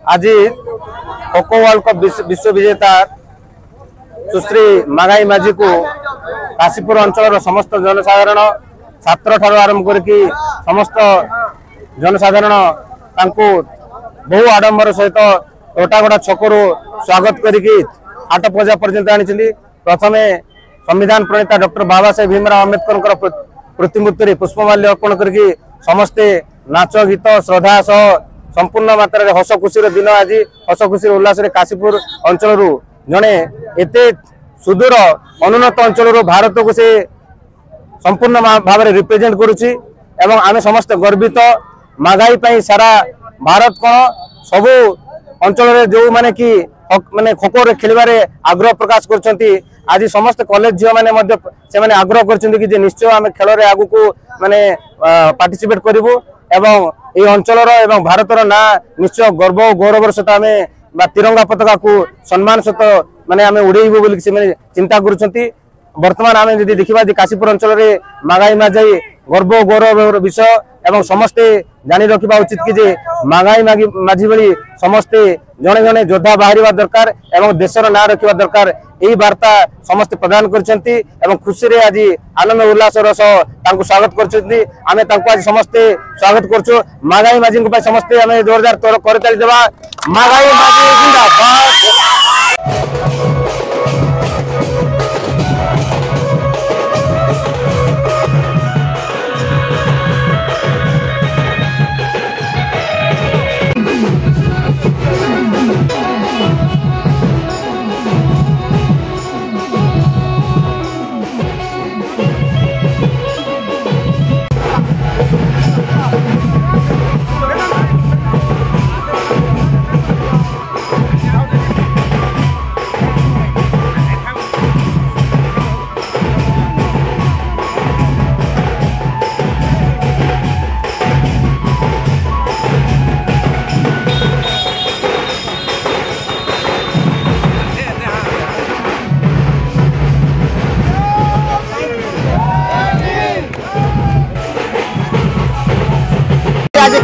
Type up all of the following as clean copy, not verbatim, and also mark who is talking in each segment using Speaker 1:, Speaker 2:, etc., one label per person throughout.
Speaker 1: आज खो world cup विश्व विजेता सुश्री मागाई माझी को काशीपुर अंचल समस्त जनसाधारण छात्र ठार आरंभ करके समस्त जनसाधारण बहु आडंबर सहित टोटागड़ा छकरू स्वागत करके हाट पूजा पर्यंत आनी। प्रथम संविधान प्रणेता डॉक्टर बाबा साहेब भीमराव अम्बेडकर प्रतिमूर्ति पुष्पमाल्य अर्पण करके समस्ते नाच गीत श्रद्धा सह संपूर्ण मात्रा हस खुशी दिन आज हस खुशी उल्लास काशीपुर अंचल जड़े एत सुदूर अनुन्नत अंचल भारत को से संपूर्ण भाव में रिप्रेजेंट करुच्ची एवं आमे समस्त गर्वित मागाई पाई सारा भारत कौन सबू अंचल जो माने कि माने खो खो खेलबारे आग्रह प्रकाश करछंती। आज समस्त कॉलेज झियो माने से माने आग्रह करछंती कि जे निश्चय आमे खेल रे आगु को माने पार्टिसिपेट करिवो एवं ए अंचल एवं भारतर ना निश्चय गर्व और गौरवर सहित आमे तिरंगा पताका को सम्मान सहित माने आमे उड़ेइबो बोली से माने चिंता करछंती। वर्तमान आमे यदि देखिबा काशीपुर अंचल रे मागाई माझी गर्व गौरव विषय एवं समस्ते जानी रखा उचित कि जे मागाई माझी भली समस्ते जड़े जड़े योद्धा बाहर दरकार एवं देशर ना रखा दरकार यही वार्ता समस्ते प्रदान करछंती एवं खुशी रे आज आनंद उल्लास सह स्वागत करछंती। आमे तांको आज समस्ते स्वागत करछु। मागाई माझी को समस्ते आमे जोरदार तोर करताली देबा। मागाई माझी जिंदाबाद।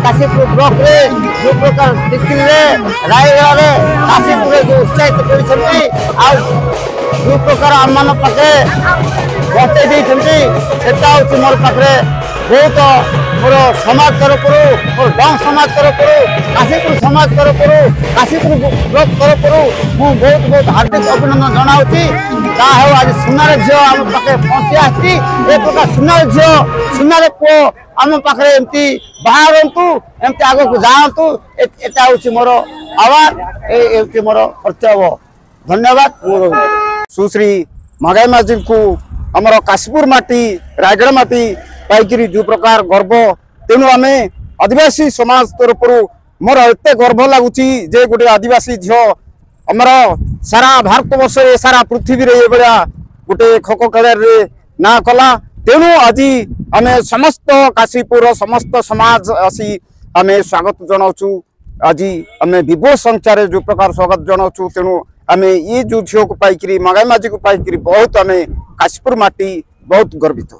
Speaker 1: काशीपुर ब्लॉक रे जो प्रकार डिस्ट्रिक्ट रायगढ़ रे काशीपुर जो उत्साहित करछंती आ जो प्रकार आमान पाखे बचे देछंती सेटा होची मोर पाखरे बहुत मोर समाज तरफ मोर गांव समाज तरफ काशीपुर समाज तरफ काशीपुर ब्लॉक तरफ मु बहुत बहुत हार्दिक अभिनंदन जनाउची। ता हो आज सुनार झियो आम पाखे पहुंची आछि ए प्रकार सुनार झियो सुनार पो आम पाखे एमती बाहरंतु एमती आगो को जानतु एटा होची मोर आवाज ए मोर कर्तव्य। धन्यवाद। सुश्री मागाई माझी को हमर काशीपुर माटी रायगढ़ माटी पाइकरी जो प्रकार गर्व तेणु आमे आदिवासी समाज तरफ मोर एते गर्व लगुची जे गोटे आदिवासी झियो हमर सारा भारत वर्ष सारा पृथ्वी रे बड़ा गोटे खो खो खेल रे ना कला। तेणु आज आमे समस्त काशीपुर समस्त समाज आसी आमे स्वागत जनाऊँ। आज आमे विपुल संख्यार जो प्रकार स्वागत जनाऊँ। तेणु आमे ये जो झील को पाइकरी मागाई माझी को पाइकरी बहुत आमे काशीपुर माटी बहुत गर्वित।